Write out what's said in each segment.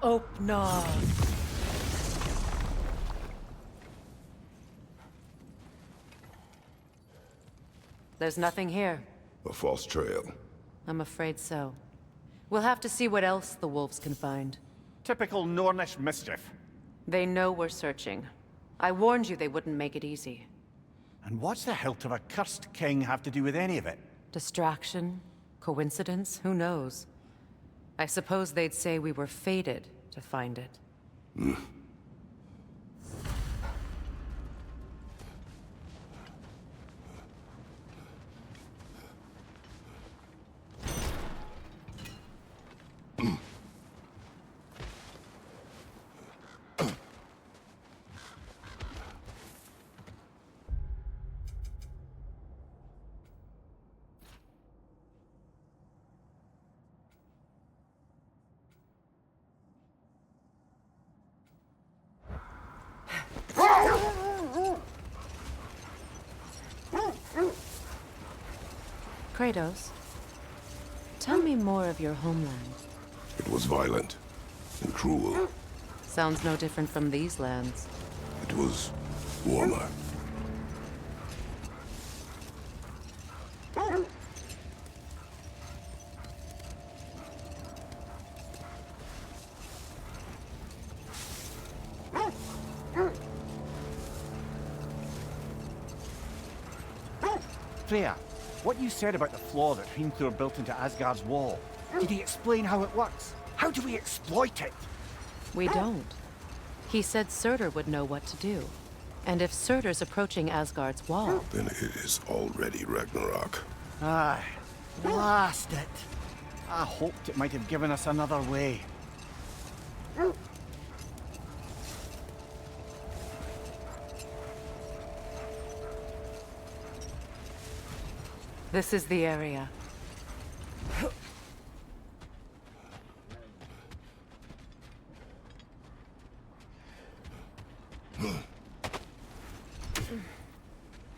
Opener. There's nothing here. A false trail. I'm afraid so. We'll have to see what else the wolves can find. Typical Nornish mischief. They know we're searching. I warned you they wouldn't make it easy. And what's the hilt of a cursed king have to do with any of it? Distraction? Coincidence? Who knows? I suppose they'd say we were fated to find it. Kratos, tell me more of your homeland. It was violent and cruel. Sounds no different from these lands. It was warmer. Freya, what you said about the flaw that Hrimthur built into Asgard's wall, did he explain how it works? How do we exploit it? We don't. He said Surtur would know what to do. And if Surtur's approaching Asgard's wall... Then it is already Ragnarok. Aye, blast it. I hoped it might have given us another way. This is the area.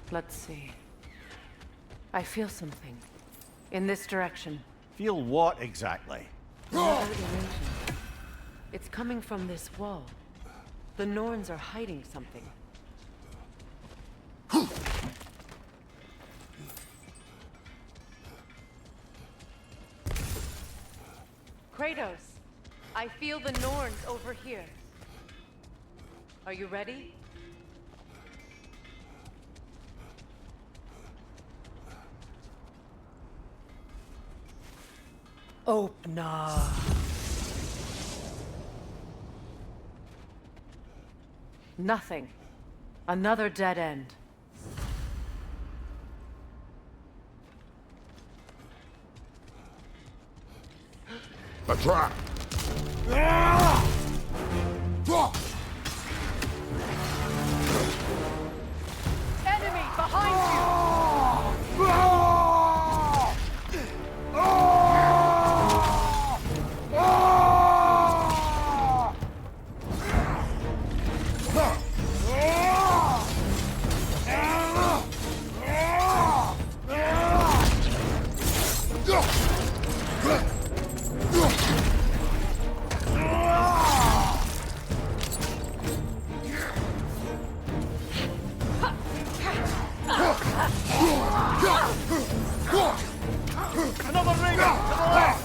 Let's see. I feel something. In this direction. Feel what exactly? Another dimension. It's coming from this wall. The Norns are hiding something. Kratos, I feel the Norns over here. Are you ready? Opener. Nothing. Another dead end. A trap! Enemy behind you! Another ring to the left!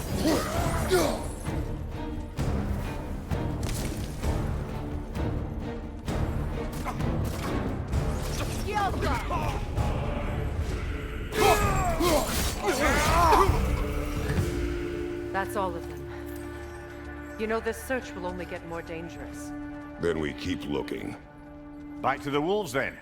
That's all of them. You know, this search will only get more dangerous. Then we keep looking. Back to the wolves then.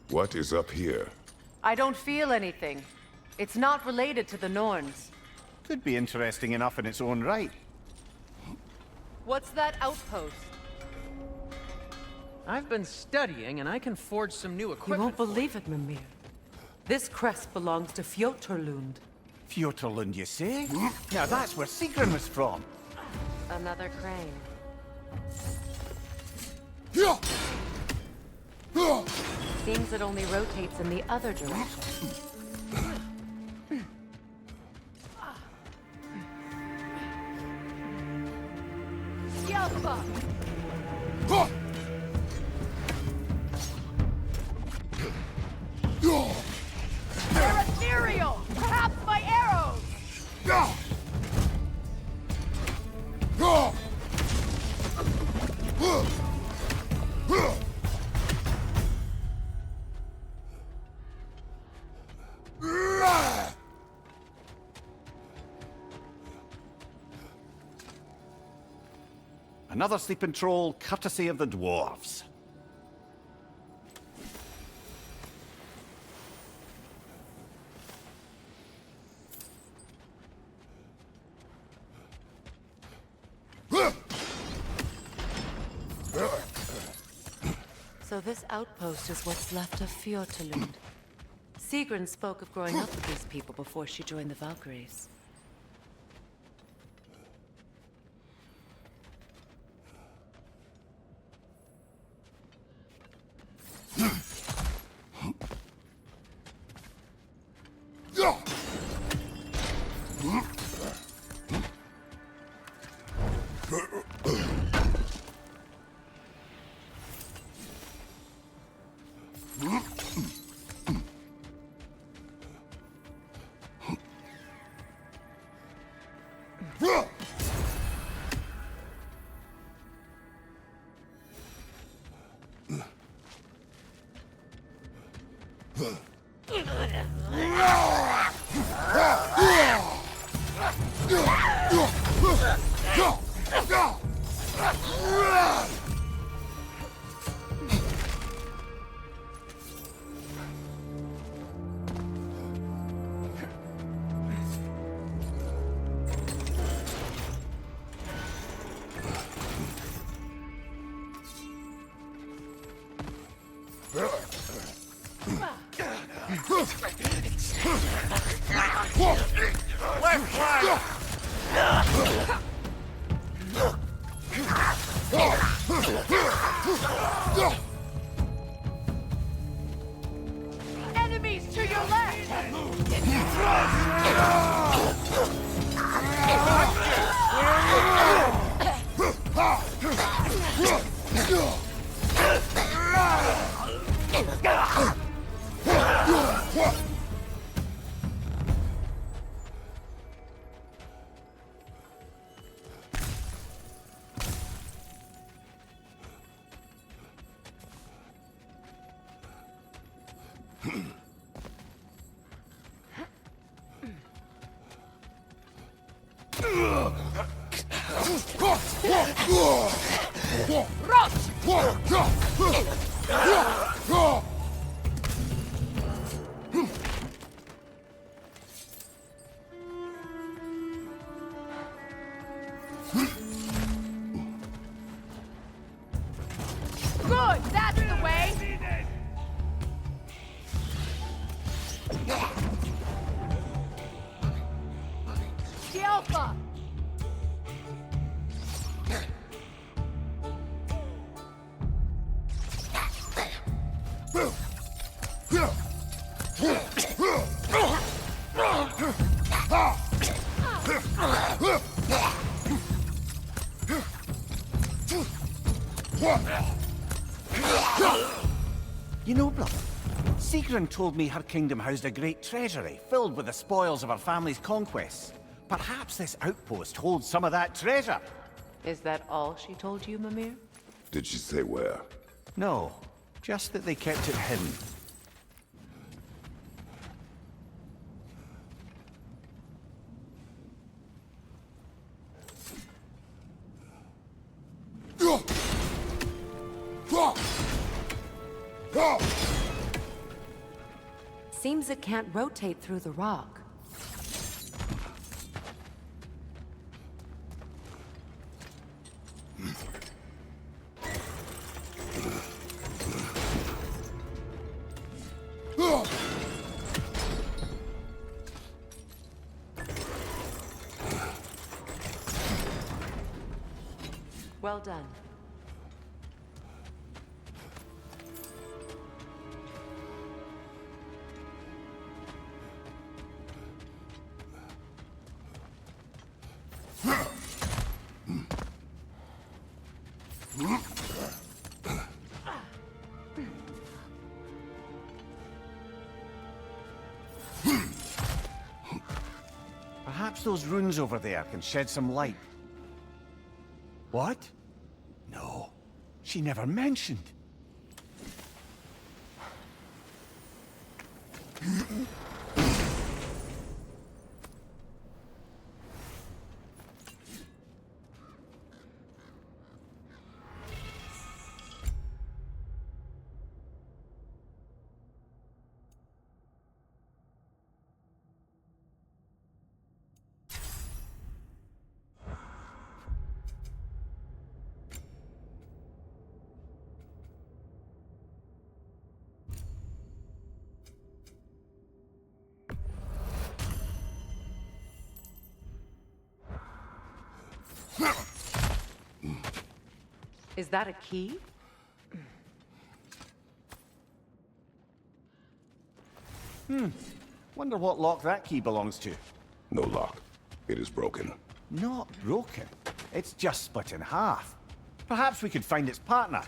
What is up here? I don't feel anything. It's not related to the Norns. Could be interesting enough in its own right. What's that outpost? I've been studying, and I can forge some new You equipment. won't believe it, Mimir. This crest belongs to Fjoturlund. Fjoturlund, you say? Now that's where Sigrun was from. Another crane. Seems it only rotates in the other direction. Yelpa! They're ethereal! Perhaps my arrows! Another sleeping troll, courtesy of the dwarves. So this outpost is what's left of Fjortulund. Sigrun spoke of growing up with these people before she joined the Valkyries. Enemies to your left! Good, that's the way! Yelpa! You know, brother, Sigrun told me her kingdom housed a great treasury filled with the spoils of her family's conquests. Perhaps this outpost holds some of that treasure. Is that all she told you, Mimir? Did she say where? No, just that they kept it hidden. Seems it can't rotate through the rock. Well done. Perhaps those runes over there can shed some light. What? No, she never mentioned. Is that a key? Wonder what lock that key belongs to. No lock. It is broken. Not broken. It's just split in half. Perhaps we could find its partner.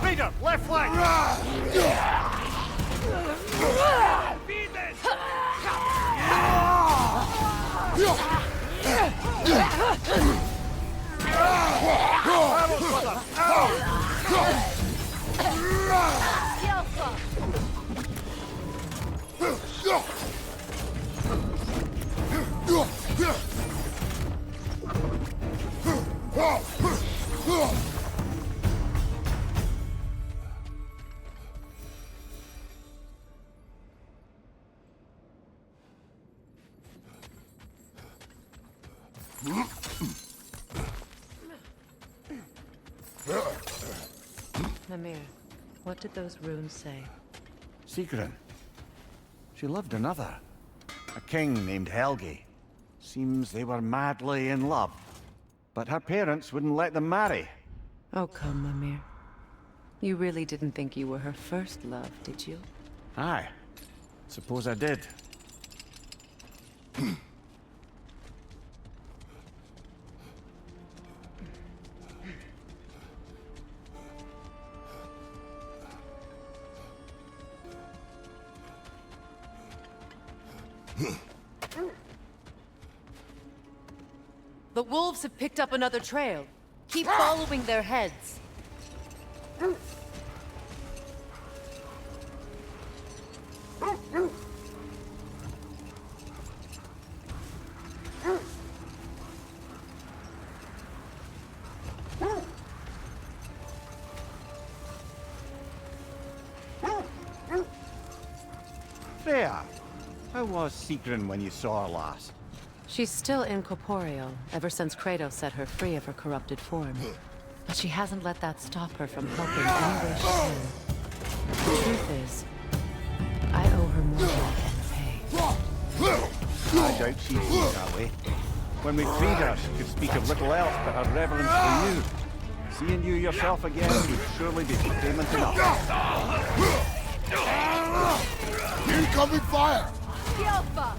Leader, left flank! Mimir, what did those runes say? Sigrun. She loved another. A king named Helgi. Seems they were madly in love. But her parents wouldn't let them marry. Oh, come, Mimir. You really didn't think you were her first love, did you? Aye. Suppose I did. The wolves have picked up another trail. Keep following their heads. Freya, how was Sigrun when you saw her last? She's still incorporeal, ever since Kratos set her free of her corrupted form. But she hasn't let that stop her from helping any way she can. The truth is, I owe her more than I can repay. I doubt she sees that way. When we freed her, she could speak of little else but her reverence for you. Seeing you yourself again would surely be payment enough. Incoming fire! The Alpha!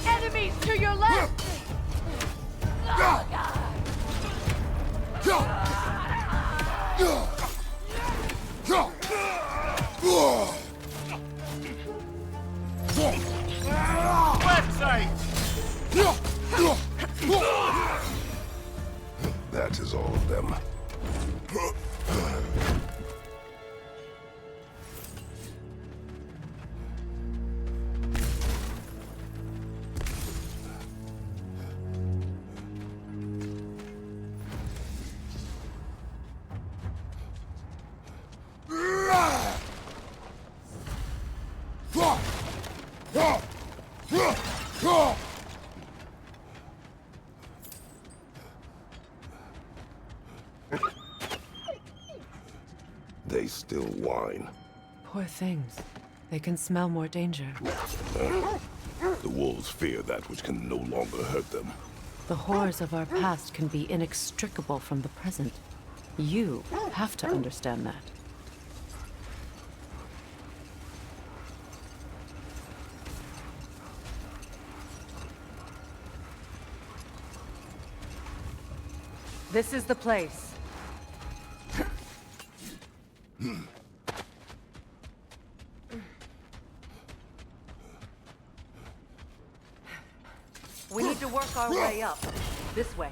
Enemies to your left! Left side! That is all of them. wine. Poor things. They can smell more danger. The wolves fear that which can no longer hurt them. The horrors of our past can be inextricable from the present. You have to understand that. This is the place. We need to work our way up. This way.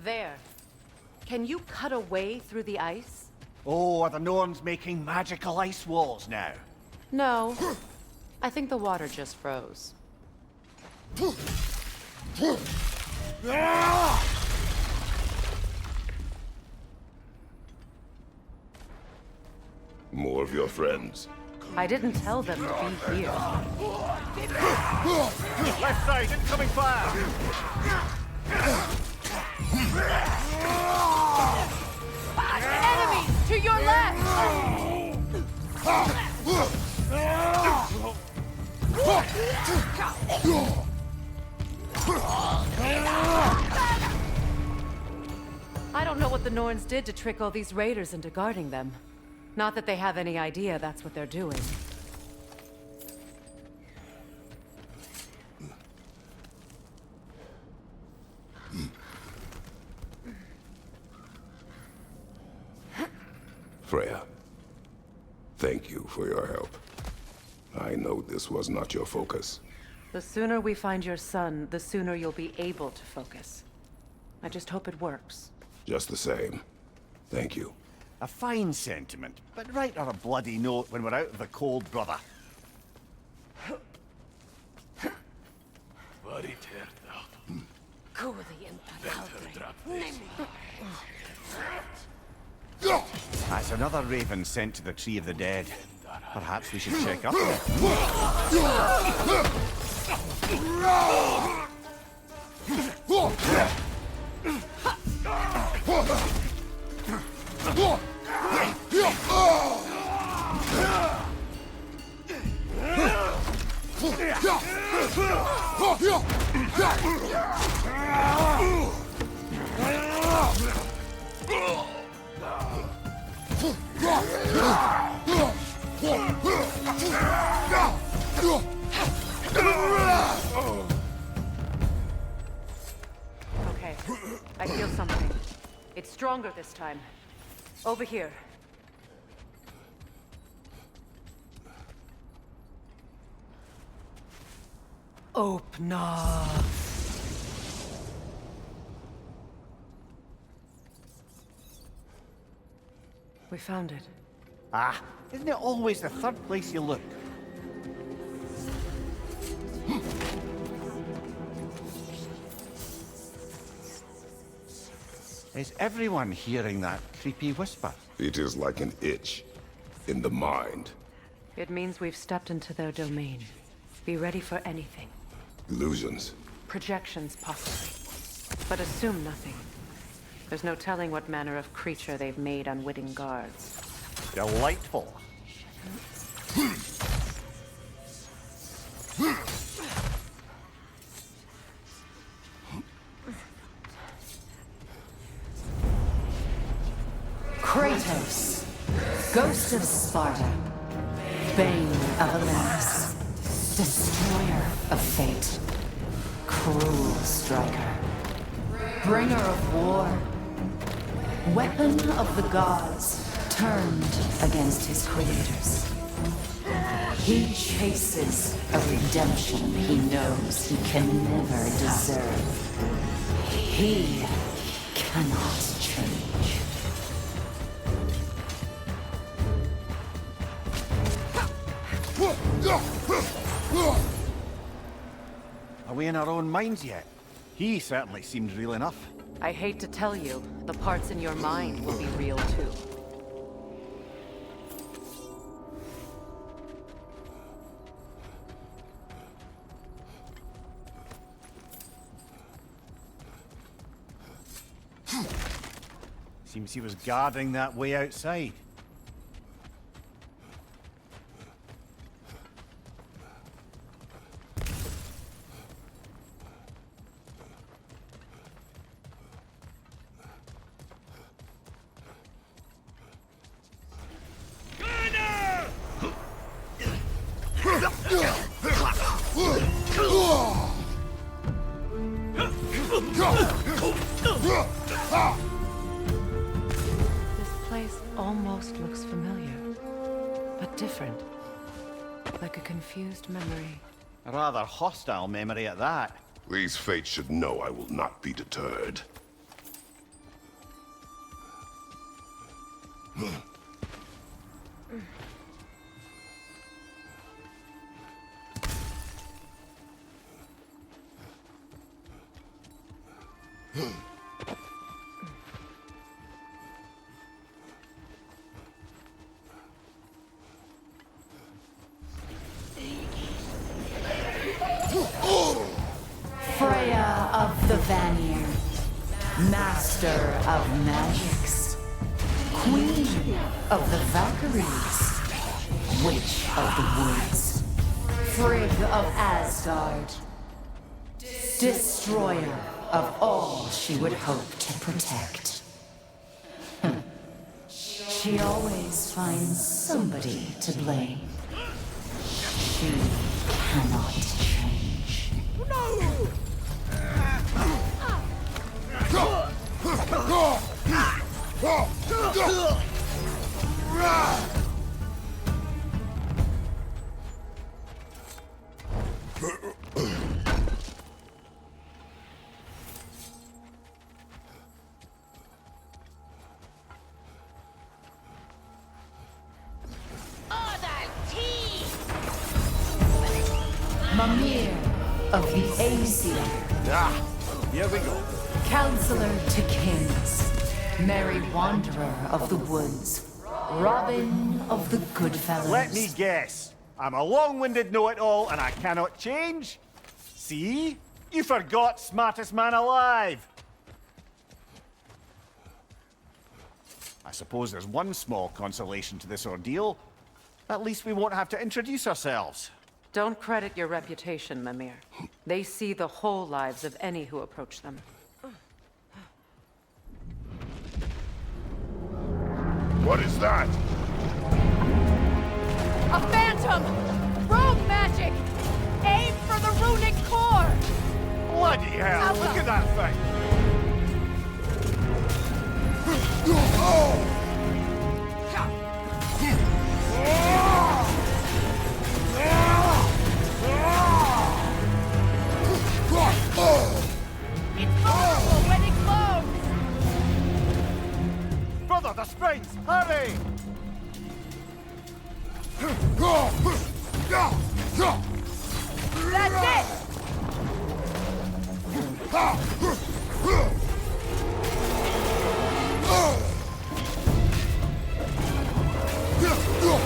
There. Can you cut a way through the ice? Oh, are the Norns making magical ice walls now? No. I think the water just froze. More of your friends. I didn't tell them to be here. Left side, incoming fire! Enemies to your left! I don't know what the Norns did to trick all these raiders into guarding them. Not that they have any idea that's what they're doing. Freya, thank you for your help. I know this was not your focus. The sooner we find your son, the sooner you'll be able to focus. I just hope it works. Just the same, thank you. A fine sentiment, but write her a bloody note when we're out of the cold, brother. That's another raven sent to the Tree of the Dead. Perhaps we should check up on it. Okay, I feel something. It's stronger this time. Over here. Open up. We found it. Ah, isn't it always the third place you look? Is everyone hearing that creepy whisper? It is like an itch in the mind. It means we've stepped into their domain. Be ready for anything. Illusions. Projections, possibly. But assume nothing. There's no telling what manner of creature they've made unwitting guards. Delightful. Kratos, Ghost of Sparta, Bane of Olympus, Destroyer of Fate, Cruel Striker, Bringer of War, Weapon of the Gods, turned against his creators. He chases a redemption he knows he can never deserve. He cannot change. Are we in our own minds yet? He certainly seemed real enough. I hate to tell you, the parts in your mind will be real too. Seems he was guarding that way outside. This place almost looks familiar, but different. Like a confused memory. A rather hostile memory at that. These fates should know I will not be deterred. Freya of the Vanir, Master of Magics, Queen of the Valkyries, Witch of the Woods, Frigg of Asgard, Destroyer of all she would hope to protect. She always finds somebody to blame. She cannot change. Mimir of the Aesir, Here we go. Counselor to Kings, Merry Wanderer of the Woods, Robin of the Goodfellows. Let me guess. I'm a long-winded know-it-all and I cannot change? See? You forgot smartest man alive. I suppose there's one small consolation to this ordeal. At least we won't have to introduce ourselves. Don't credit your reputation, Mimir. They see the whole lives of any who approach them. What is that? A phantom! Rogue magic! Aim for the runic core! Bloody hell, look at that thing! It's powerful when it glows! Brother, the springs! Hurry! That's it!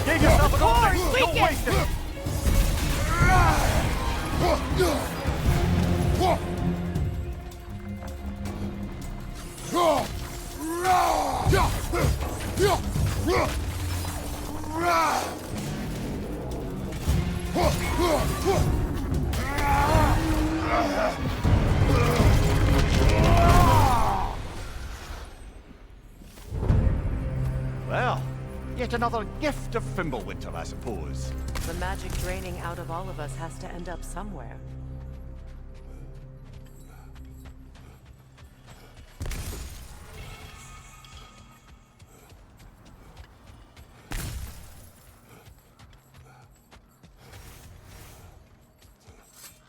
Give yourself an Core opening! Don't weakened! waste it! Well, yet another gift of Fimbulwinter, I suppose. The magic draining out of all of us has to end up somewhere.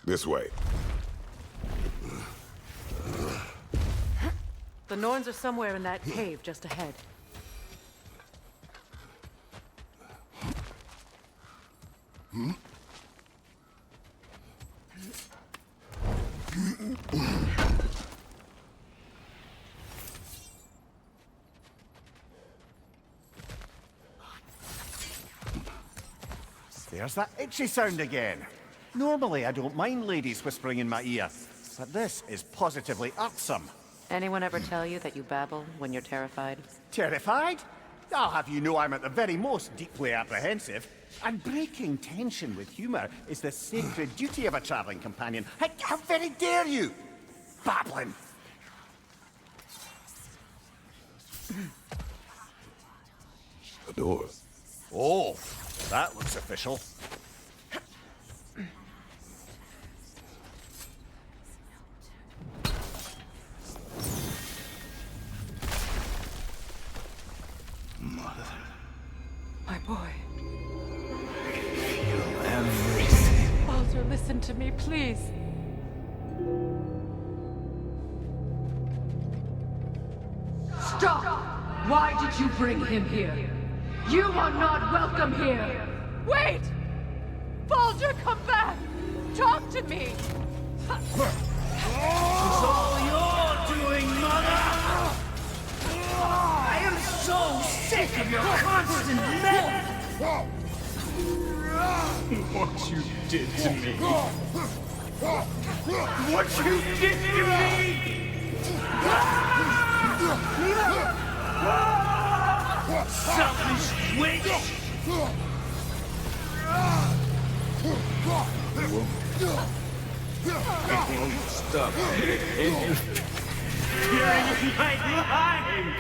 This way. The Norns are somewhere in that cave just ahead. There's that itchy sound again. Normally, I don't mind ladies whispering in my ear, but this is positively irksome. Anyone ever tell you that you babble when you're terrified? Terrified? I'll have you know I'm at the very most deeply apprehensive. And breaking tension with humor is the sacred duty of a traveling companion. How very dare you? Babbling. The door. Oh, that looks official. My boy. Feel everything. Baldur, listen to me, please. Stop! Why did you bring him here? You are not welcome here! Wait! Baldur, come back! Talk to me! It's all you're doing, Mother! I am so sick of your constant meddling! What you did to me! What you did to me! Selfish witch! It won't stop. You're in my mind!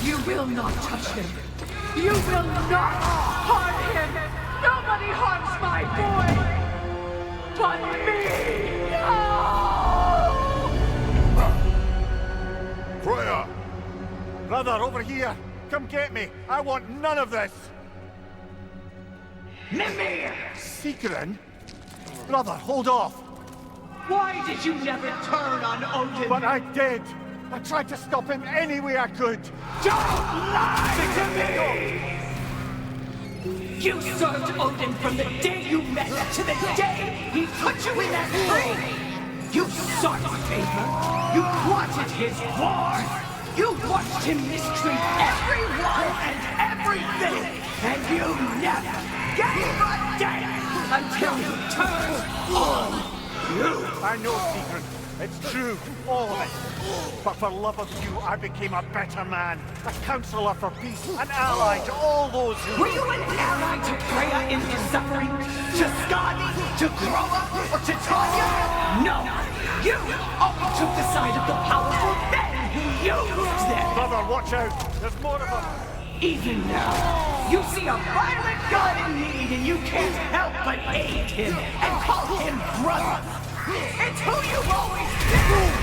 You will not touch him! You will not harm him! Nobody harms my boy! But me! No! Freya! Brother, over here! Come get me! I want none of this! Mimir! Sigrun? Brother, hold off! Why did you never turn on Odin? But I did! I tried to stop him any way I could! Don't lie to me! You served Odin from the day you met to the day he put you in that tree! You sought favor, you wanted his war, you watched him mistreat everyone and everything, and you never gave a damn until he turned on you! I know, Sigrun. It's true, all of it. But for love of you, I became a better man. A counselor for peace, an ally to all those who... Were you an ally to Freya in his suffering? To Skadi? To Groa? Or to Tanya? No! You always took the side of the powerful men who used them! Brother, watch out! There's more of them! Even now, you see a violent god in need and you can't help but aid him and call him brother! It's who you've always been!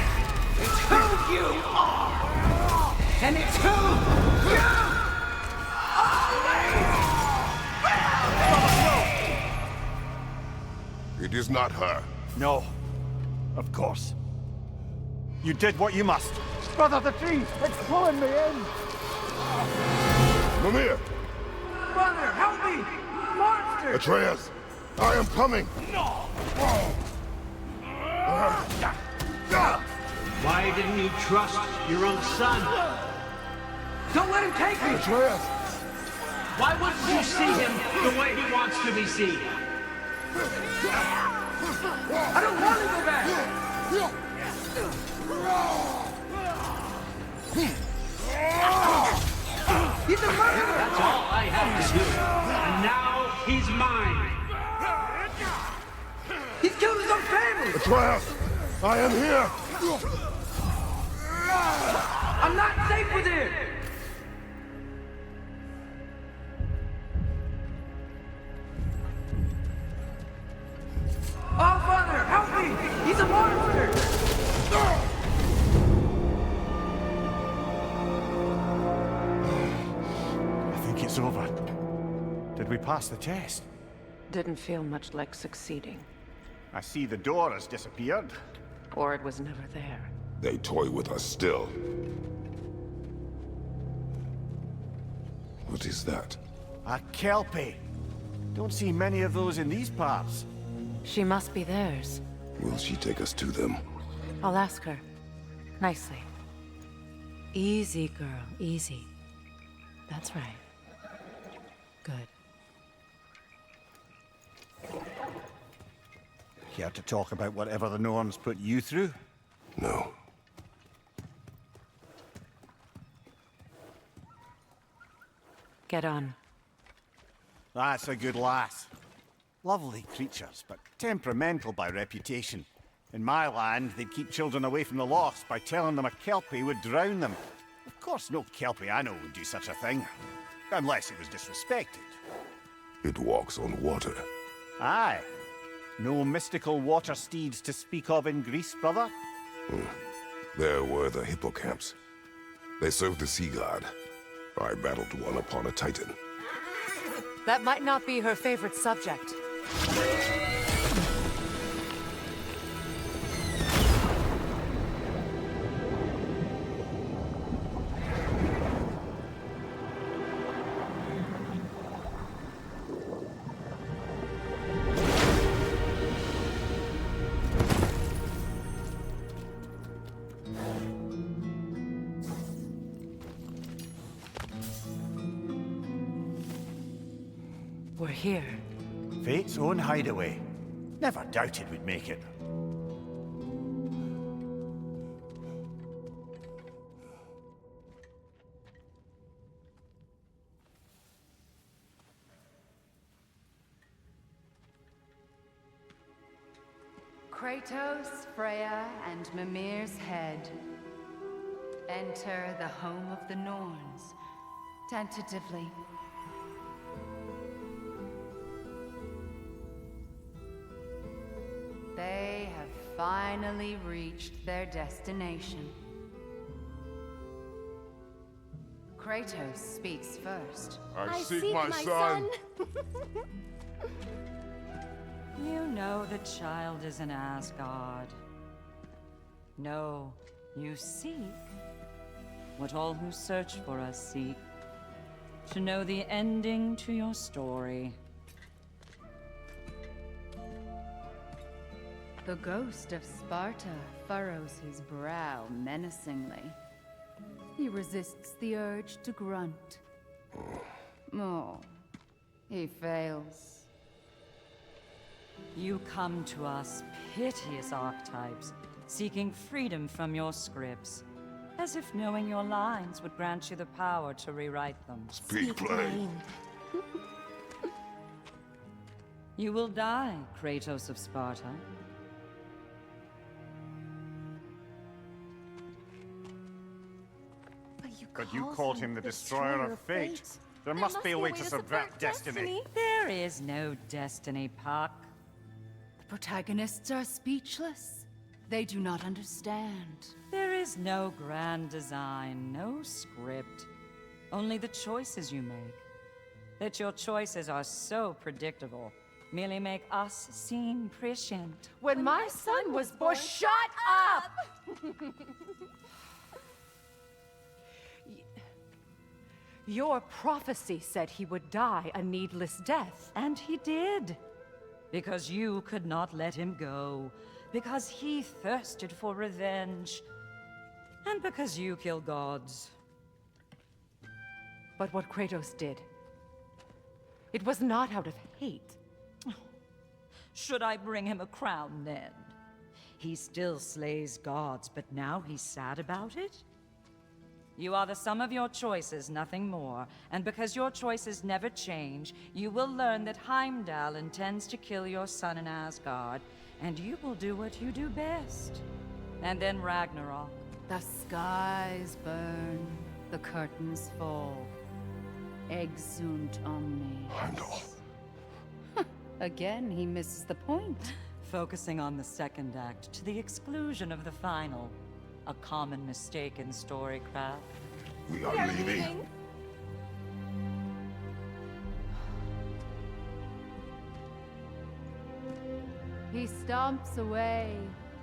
It's who you are! And it's who you always will be! It is not her. No. Of course. You did what you must. Brother, the tree! It's pulling me in! Mimir! Brother, help me! Monster! Atreus! I am coming! Why didn't you trust your own son? Don't let him take me! Atreus! Why wouldn't you see him the way he wants to be seen? I don't want to go back! He's a murderer! That's all I have to do. And now he's mine. He's killed his own family! Atreus! I am here! I'm not safe with him! Oh, Father, help me! He's a monster! I think it's over. Did we pass the test? Didn't feel much like succeeding. I see the door has disappeared. Or it was never there. They toy with us still. What is that? A Kelpie. Don't see many of those in these parts. She must be theirs. Will she take us to them? I'll ask her. Nicely. Easy, girl. Easy. That's right. Good. Care to talk about whatever the Norns put you through? No. Get on. That's a good lass. Lovely creatures, but temperamental by reputation. In my land, they'd keep children away from the lost by telling them a Kelpie would drown them. Of course, no Kelpie I know would do such a thing. Unless it was disrespected. It walks on water. Aye. No mystical water steeds to speak of in Greece, brother? There were the hippocamps. They served the sea god. I battled one upon a titan. That might not be her favorite subject. We're here. Fate's own hideaway. Never doubted we'd make it. Kratos, Freya, and Mimir's head. Enter the home of the Norns, tentatively. They have finally reached their destination. Kratos speaks first. I seek my son. You know the child is in Asgard. No, you seek what all who search for us seek. To know the ending to your story. The ghost of Sparta furrows his brow menacingly. He resists the urge to grunt. Oh, he fails. You come to us, piteous archetypes, seeking freedom from your scripts. As if knowing your lines would grant you the power to rewrite them. Speak plain. You will die, Kratos of Sparta. But you called him the destroyer of fate. There must be a way to subvert destiny. There is no destiny, Puck. The protagonists are speechless. They do not understand. There is no grand design, no script. Only the choices you make. That your choices are so predictable merely make us seem prescient. When my son was born, shut up! Your prophecy said he would die a needless death. And he did. Because you could not let him go. Because he thirsted for revenge. And because you kill gods. But what Kratos did, it was not out of hate. Should I bring him a crown then? He still slays gods, but now he's sad about it? You are the sum of your choices, nothing more. And because your choices never change, you will learn that Heimdall intends to kill your son in Asgard, and you will do what you do best. And then Ragnarok. The skies burn, the curtains fall. Exunt omnes. Heimdall. Again, he misses the point. Focusing on the second act to the exclusion of the final. A common mistake in storycraft. We are leaving. He stomps away,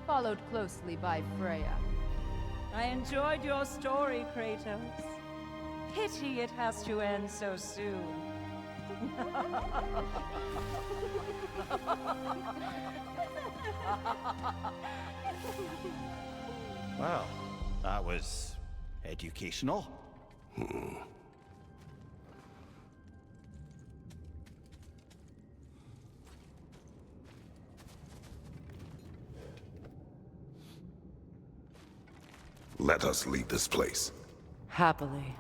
followed closely by Freya. I enjoyed your story, Kratos. Pity it has to end so soon. Well, that was educational. Let us leave this place. Happily.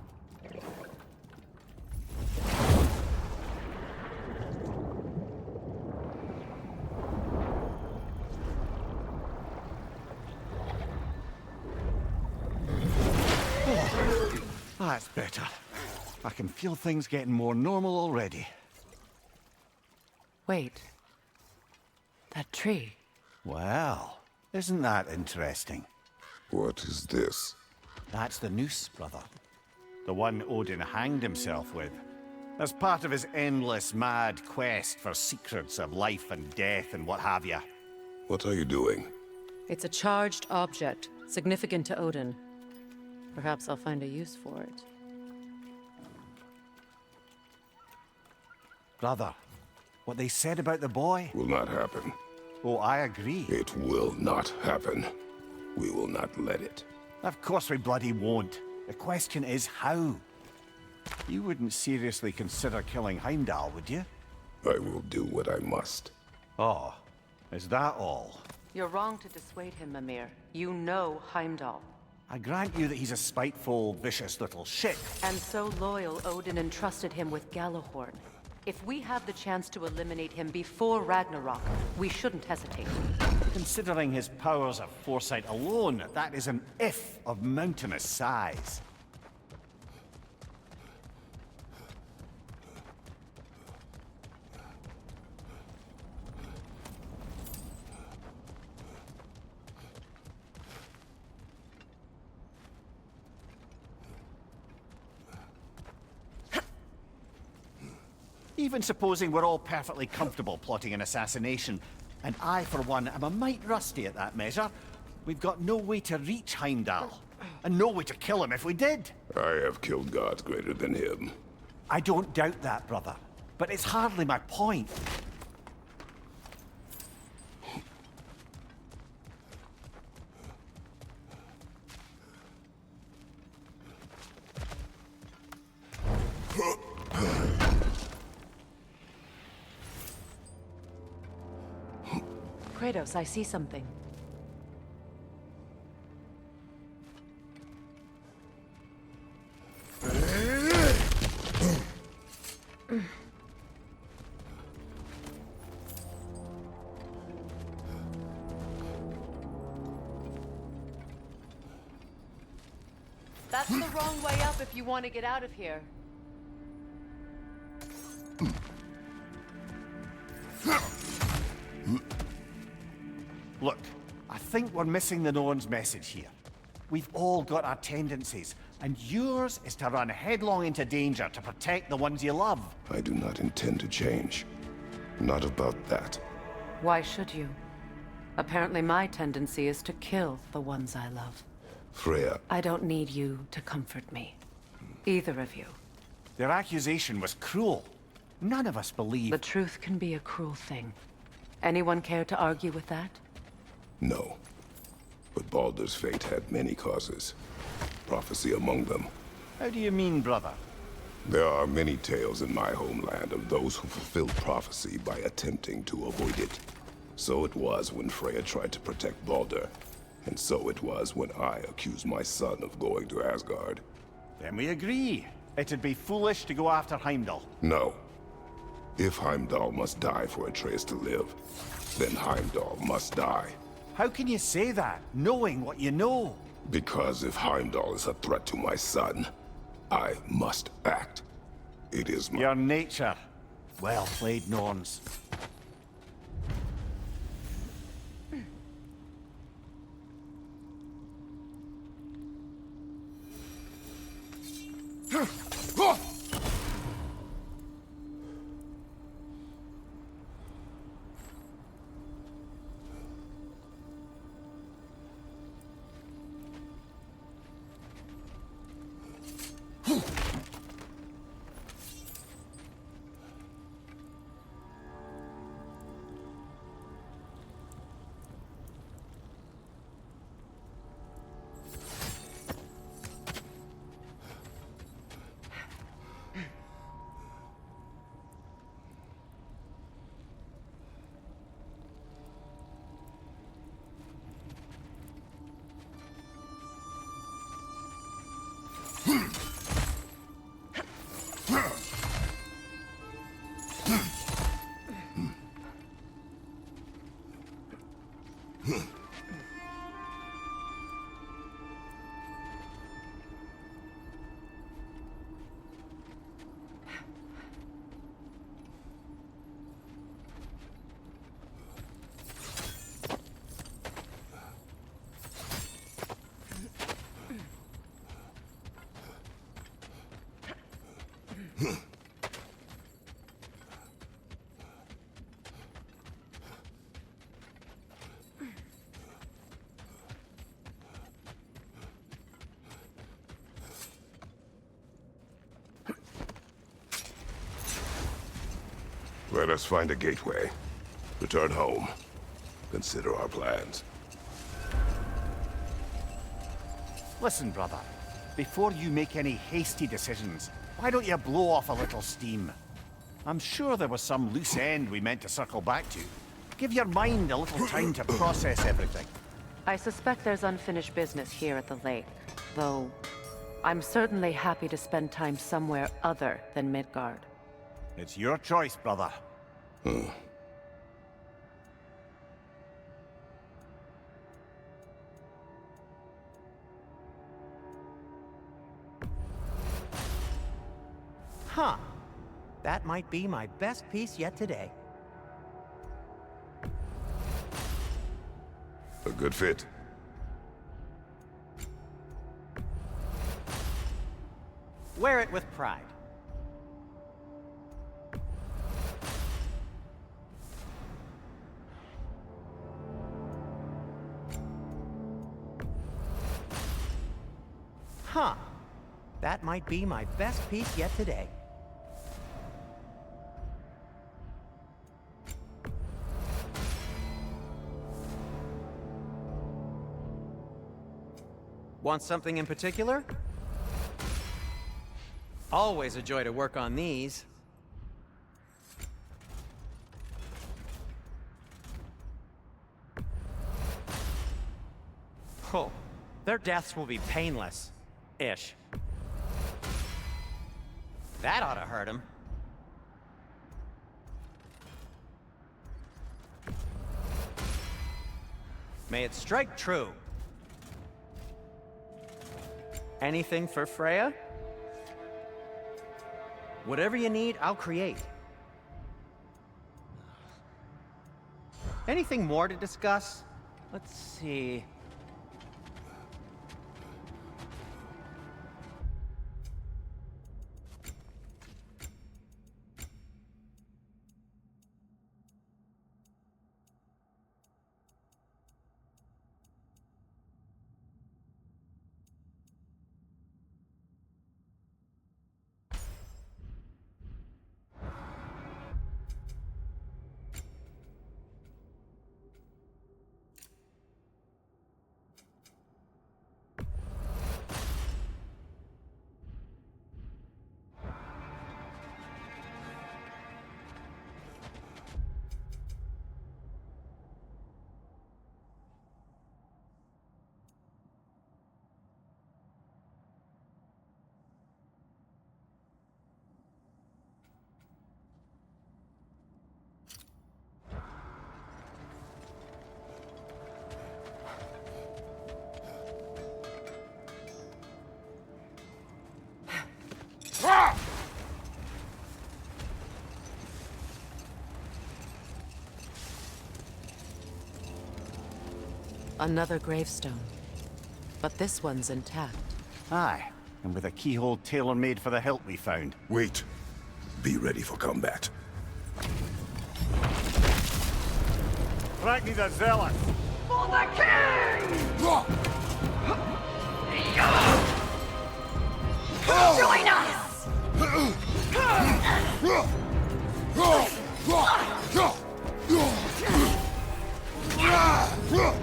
That's better. I can feel things getting more normal already. Wait. That tree. Well, isn't that interesting? What is this? That's the noose, brother. The one Odin hanged himself with. As part of his endless, mad quest for secrets of life and death and what have you. What are you doing? It's a charged object, significant to Odin. Perhaps I'll find a use for it. Brother, what they said about the boy? Will not happen. Oh, I agree. It will not happen. We will not let it. Of course we bloody won't. The question is how. You wouldn't seriously consider killing Heimdall, would you? I will do what I must. Oh, is that all? You're wrong to dissuade him, Mimir. You know Heimdall. I grant you that he's a spiteful, vicious little shit. And so loyal, Odin entrusted him with Galahorn. If we have the chance to eliminate him before Ragnarok, we shouldn't hesitate. Considering his powers of foresight alone, that is an if of mountainous size. Even supposing we're all perfectly comfortable plotting an assassination, and I, for one, am a mite rusty at that measure, we've got no way to reach Heimdall, and no way to kill him if we did. I have killed gods greater than him. I don't doubt that, brother, but it's hardly my point. Kratos, I see something. That's the wrong way up if you want to get out of here. Look, I think we're missing the Norn's message here. We've all got our tendencies, and yours is to run headlong into danger to protect the ones you love. I do not intend to change. Not about that. Why should you? Apparently my tendency is to kill the ones I love. Freya, I don't need you to comfort me. Either of you. Their accusation was cruel. None of us believe... The truth can be a cruel thing. Anyone care to argue with that? no. But Baldur's fate had many causes. Prophecy among them. How do you mean, brother? There are many tales in my homeland of those who fulfilled prophecy by attempting to avoid it. So it was when Freya tried to protect Baldur. And so it was when I accused my son of going to Asgard. Then we agree. It'd be foolish to go after Heimdall. No. If Heimdall must die for Atreus to live, then Heimdall must die. How can you say that, knowing what you know? Because if Heimdall is a threat to my son, I must act. It is my... Your nature. Well played, Norns. Let us find a gateway. Return home. Consider our plans. Listen, brother. Before you make any hasty decisions, why don't you blow off a little steam? I'm sure there was some loose end we meant to circle back to. Give your mind a little time to process everything. I suspect there's unfinished business here at the lake, though I'm certainly happy to spend time somewhere other than Midgard. It's your choice, brother. Huh. That might be my best piece yet today. A good fit. Wear it with pride. Huh. That might be my best piece yet today. Want something in particular? Always a joy to work on these. Oh, their deaths will be painless-ish. That ought to hurt him. May it strike true. Anything for Freya? Whatever you need, I'll create. Anything more to discuss? Let's see. Another gravestone. But this one's intact. Aye, and with a keyhole tailor-made for the hilt we found. Wait. Be ready for combat. Ragni the Zealous! For the king! Join us!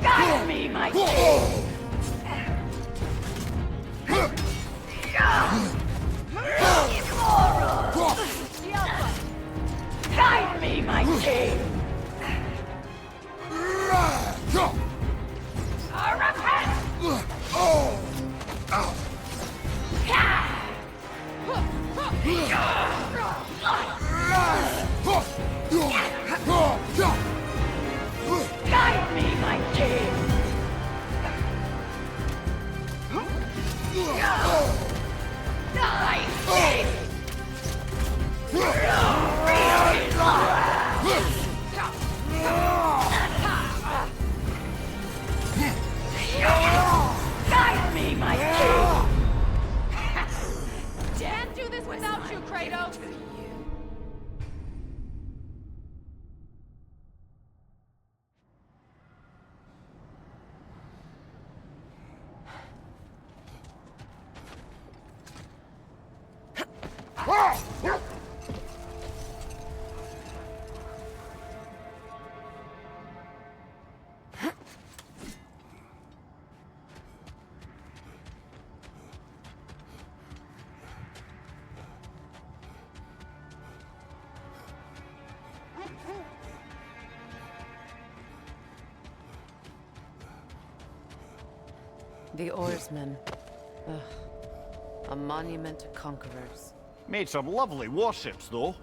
Guide me, my king! Guide me, my king! Repent! Kratos! The oarsmen. Ugh. A monument to conquerors. Made some lovely warships, though.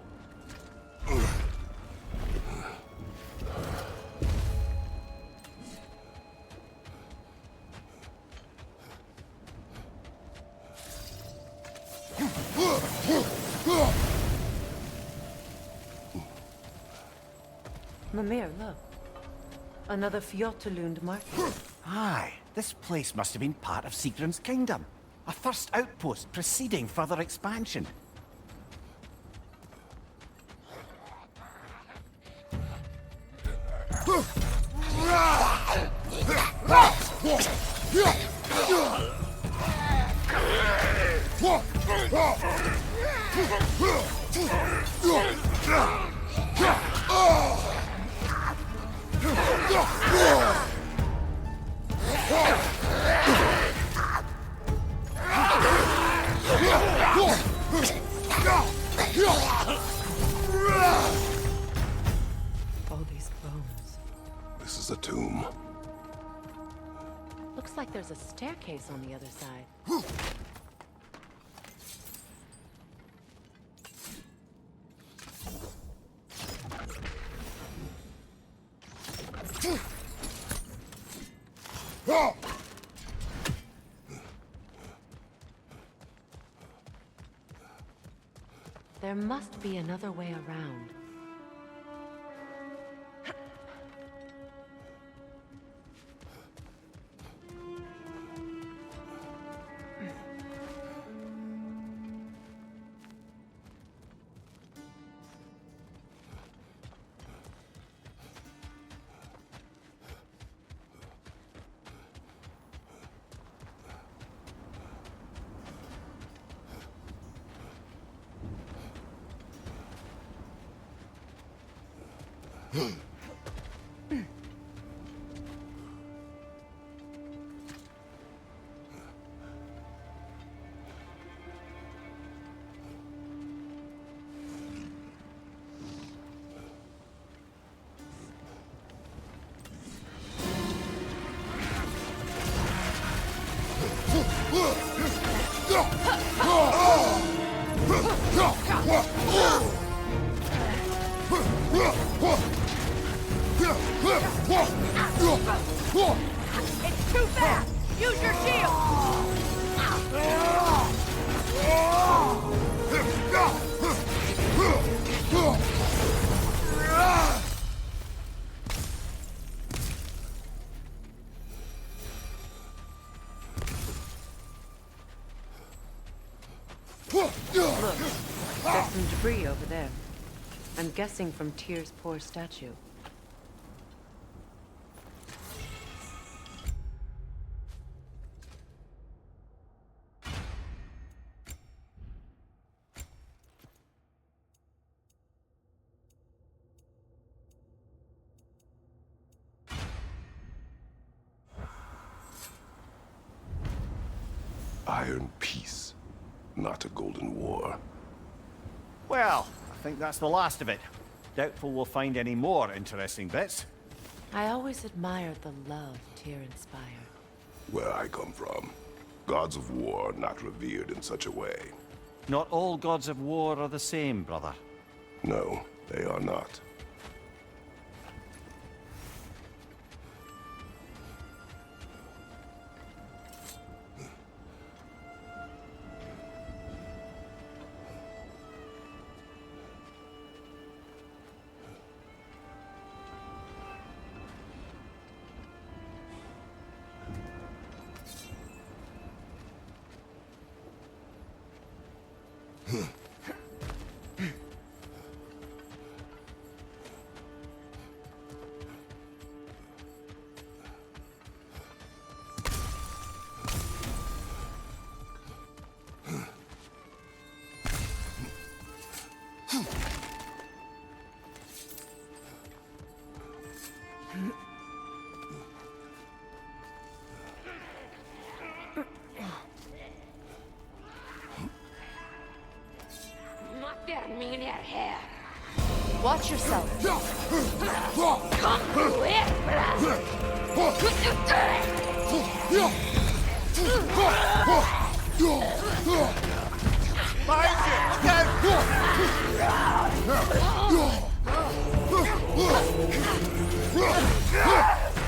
Mimir, look. Another Fjotalund market. Aye, this place must have been part of Sigrun's kingdom. A first outpost preceding further expansion. All these bones. This is a tomb. Looks like there's a staircase on the other side. There must be another way around. It's too fast! Use your shield! Look, there's some debris over there. I'm guessing from Tyr's poor statue. Iron peace, not a golden war. Well, I think that's the last of it. Doubtful we'll find any more interesting bits. I always admired the love Tyr inspired. Where I come from, gods of war are not revered in such a way. Not all gods of war are the same, brother. No, they are not. Watch yourself. The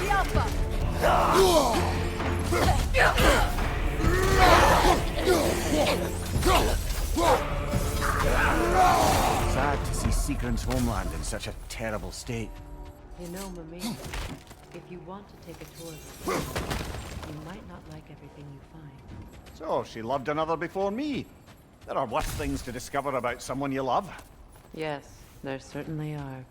Alpha. Sad to see Seagram's homeland in such a terrible state. You know, Mimir, if you want to take a tour of the place, you might not like everything you find. So, she loved another before me. There are worse things to discover about someone you love. Yes, there certainly are.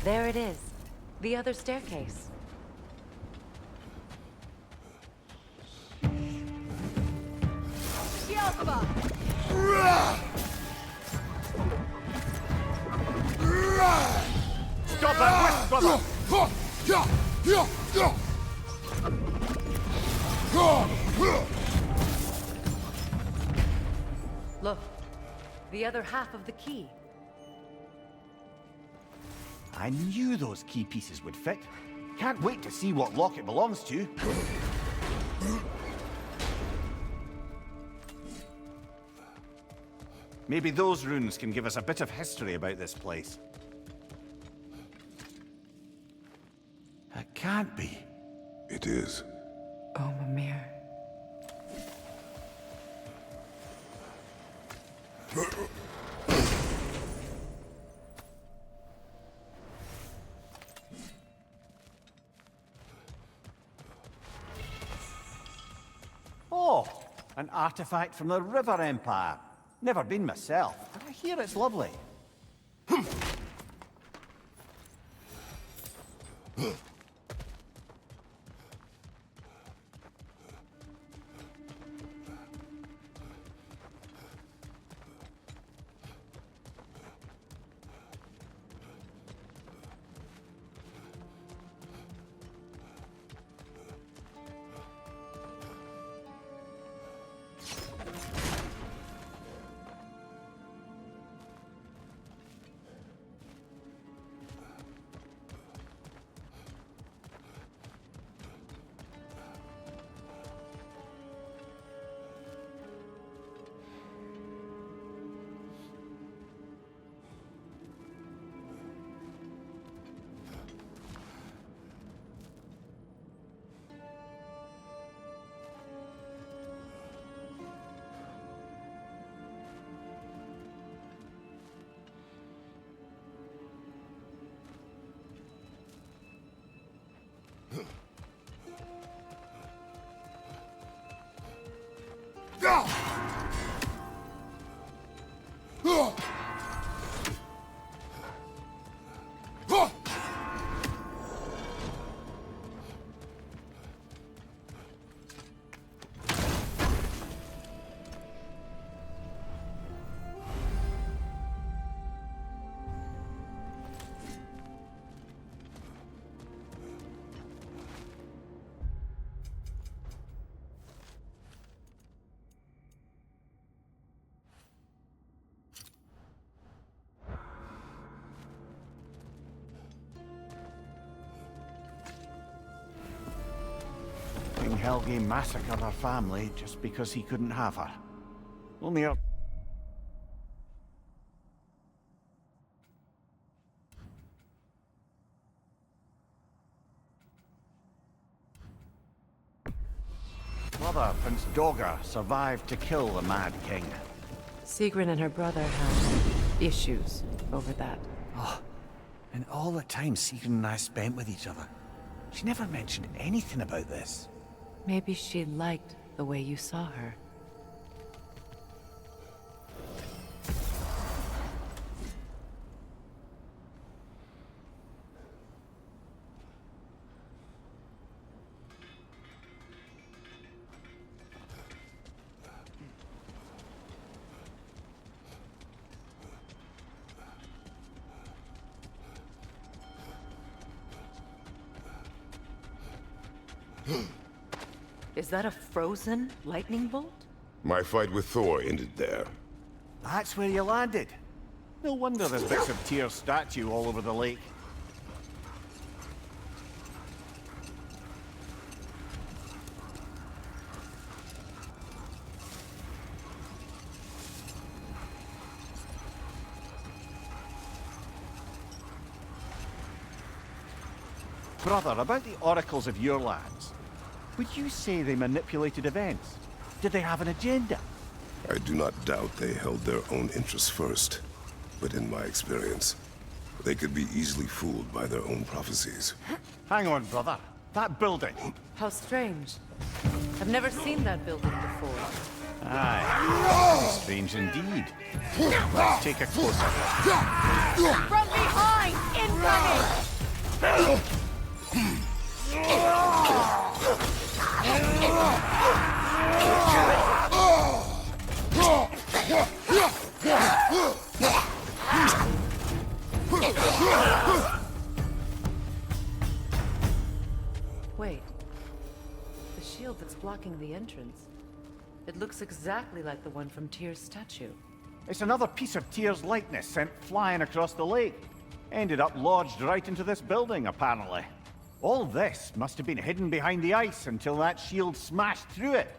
There it is. The other staircase. The Alpha. Stop that whisk, brother! Look, the other half of the key. I knew those key pieces would fit. Can't wait to see what lock it belongs to. Maybe those runes can give us a bit of history about this place. It can't be. It is. Oh, Mimir. Oh, an artifact from the River Empire. Never been myself, but I hear it's lovely. Helgi massacre her family just because he couldn't have her. Only her... Mother, Prince Dogger, survived to kill the Mad King. Sigrun and her brother had issues over that. Oh, and all the time Sigrun and I spent with each other, she never mentioned anything about this. Maybe she liked the way you saw her. Is that a frozen lightning bolt? My fight with Thor ended there. That's where you landed. No wonder there's bits of Tyr's statue all over the lake. Brother, about the oracles of your lands, would you say they manipulated events? Did they have an agenda? I do not doubt they held their own interests first. But in my experience, they could be easily fooled by their own prophecies. Hang on, brother. That building. How strange. I've never seen that building before. Aye. Strange indeed. Let's take a closer look. From behind! Incoming! Wait. The shield that's blocking the entrance. It looks exactly like the one from Tyr's statue. It's another piece of Tyr's likeness sent flying across the lake. Ended up lodged right into this building, apparently. All this must have been hidden behind the ice until that shield smashed through it.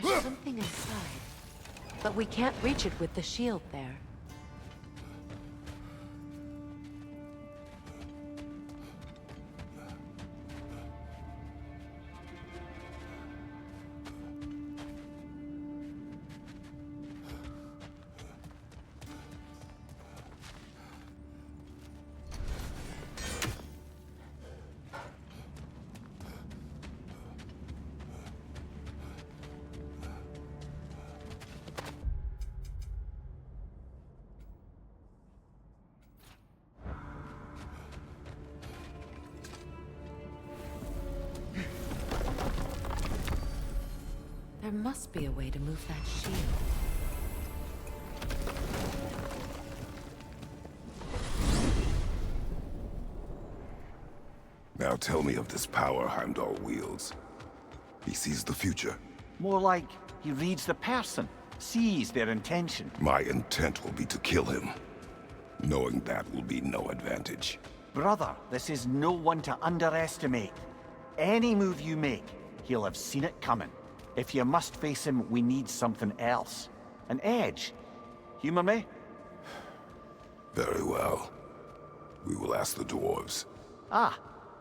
There's something inside, but we can't reach it with the shield there. There must be a way to move that shield. Now tell me of this power Heimdall wields. He sees the future. More like he reads the person, sees their intention. My intent will be to kill him. Knowing that will be no advantage. Brother, this is no one to underestimate. Any move you make, he'll have seen it coming. If you must face him, we need something else. An edge. Humor me? Very well. We will ask the dwarves. Ah,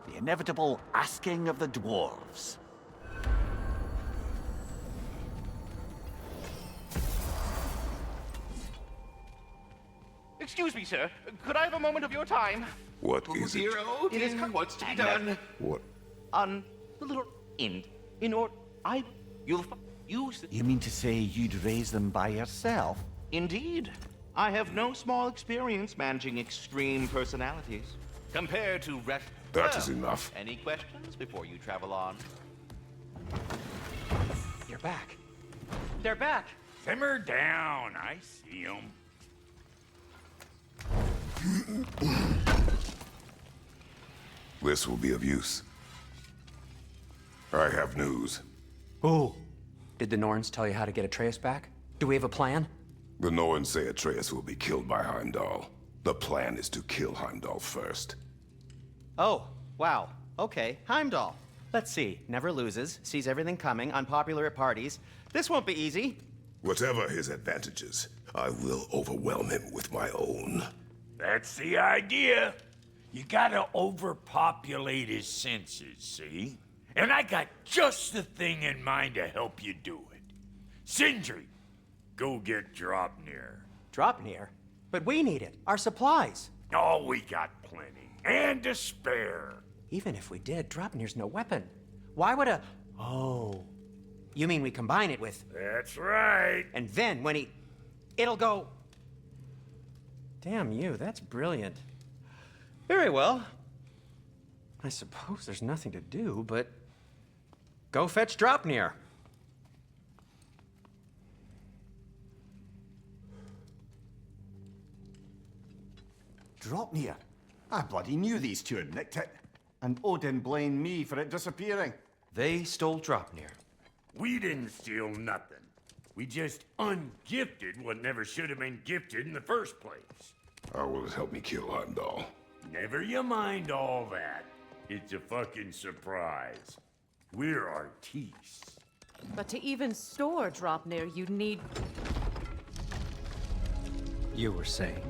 the inevitable asking of the dwarves. Excuse me, sir. Could I have a moment of your time? What is it? Dear Odin, it is what's to be done. What? On the little end. You'll use the... You mean to say you'd raise them by yourself? Indeed. I have no small experience managing extreme personalities. Compared to That is enough. Any questions before you travel on? You're back. They're back. Simmer down. I see them. This will be of use. I have news. Ooh. Did the Norns tell you how to get Atreus back? Do we have a plan? The Norns say Atreus will be killed by Heimdall. The plan is to kill Heimdall first. Oh, wow. Okay, Heimdall. Let's see. Never loses, sees everything coming, unpopular at parties. This won't be easy. Whatever his advantages, I will overwhelm him with my own. That's the idea. You gotta overpopulate his senses, see? And I got just the thing in mind to help you do it. Sindri, go get Dropnir. Dropnir? But we need it. Our supplies. Oh, we got plenty. And to spare. Even if we did, Dropnir's no weapon. Why would a... Oh. You mean we combine it with... That's right. And then when he... It'll go... Damn you, that's brilliant. Very well. I suppose there's nothing to do, but... Go fetch Dropnir. Dropnir? I bloody knew these two had nicked it. And Odin blamed me for it disappearing. They stole Dropnir. We didn't steal nothing. We just ungifted what never should have been gifted in the first place. How will it help me kill Heimdall? Never you mind all that. It's a fucking surprise. We're artistes. But to even store Dropnir, you'd need... You were saying...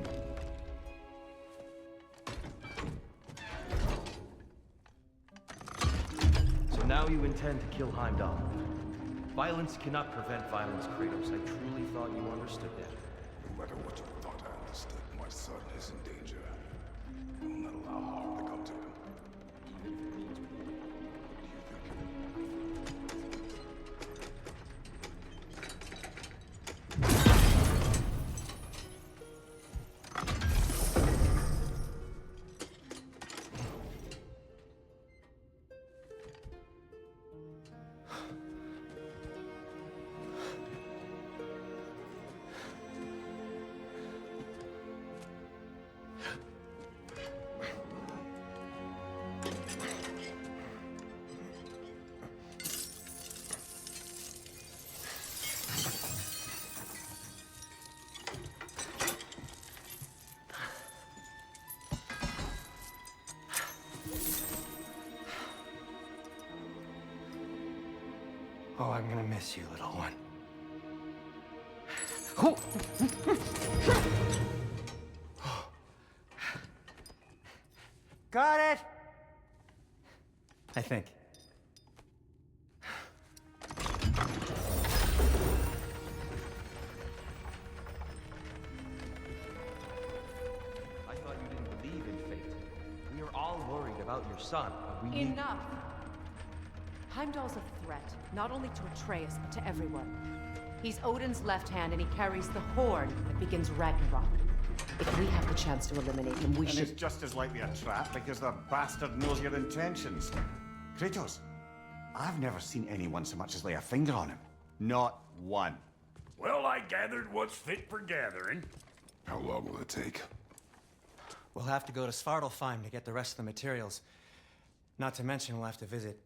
So now you intend to kill Heimdall. Violence cannot prevent violence, Kratos. I truly thought you understood that. No matter what you thought I understood, my son is in danger. I will not allow harm to come to him. Oh, I'm gonna miss you, little one. Got it! I think. I thought you didn't believe in fate. We are all worried about your son, but we need... Enough! Heimdall's a threat, not only to Atreus, but to everyone. He's Odin's left hand, and he carries the horn that begins Ragnarok. If we have the chance to eliminate him, we should... And it's just as likely a trap because the bastard knows your intentions. Kratos, I've never seen anyone so much as lay a finger on him. Not one. Well, I gathered what's fit for gathering. How long will it take? We'll have to go to Svartalfheim to get the rest of the materials. Not to mention we'll have to visit...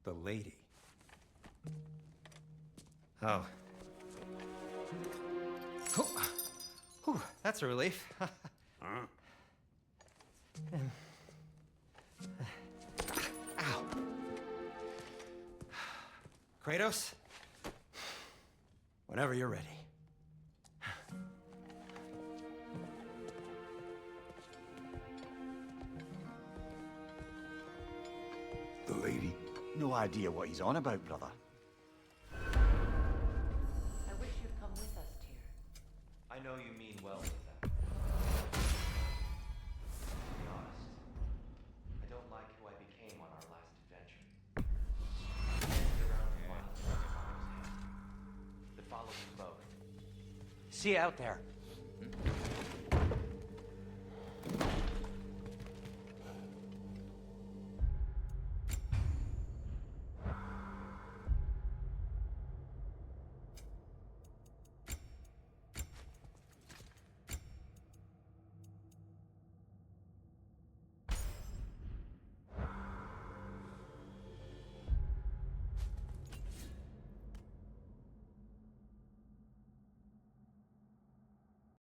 the lady. Oh. Whew, that's a relief. Huh? Ow. Kratos? Whenever you're ready. The lady? No idea what he's on about, brother. I wish you'd come with us, Tyr. I know you mean well with that. To be honest, I don't like who I became on our last adventure. Around the wild but follow us both. See you out there.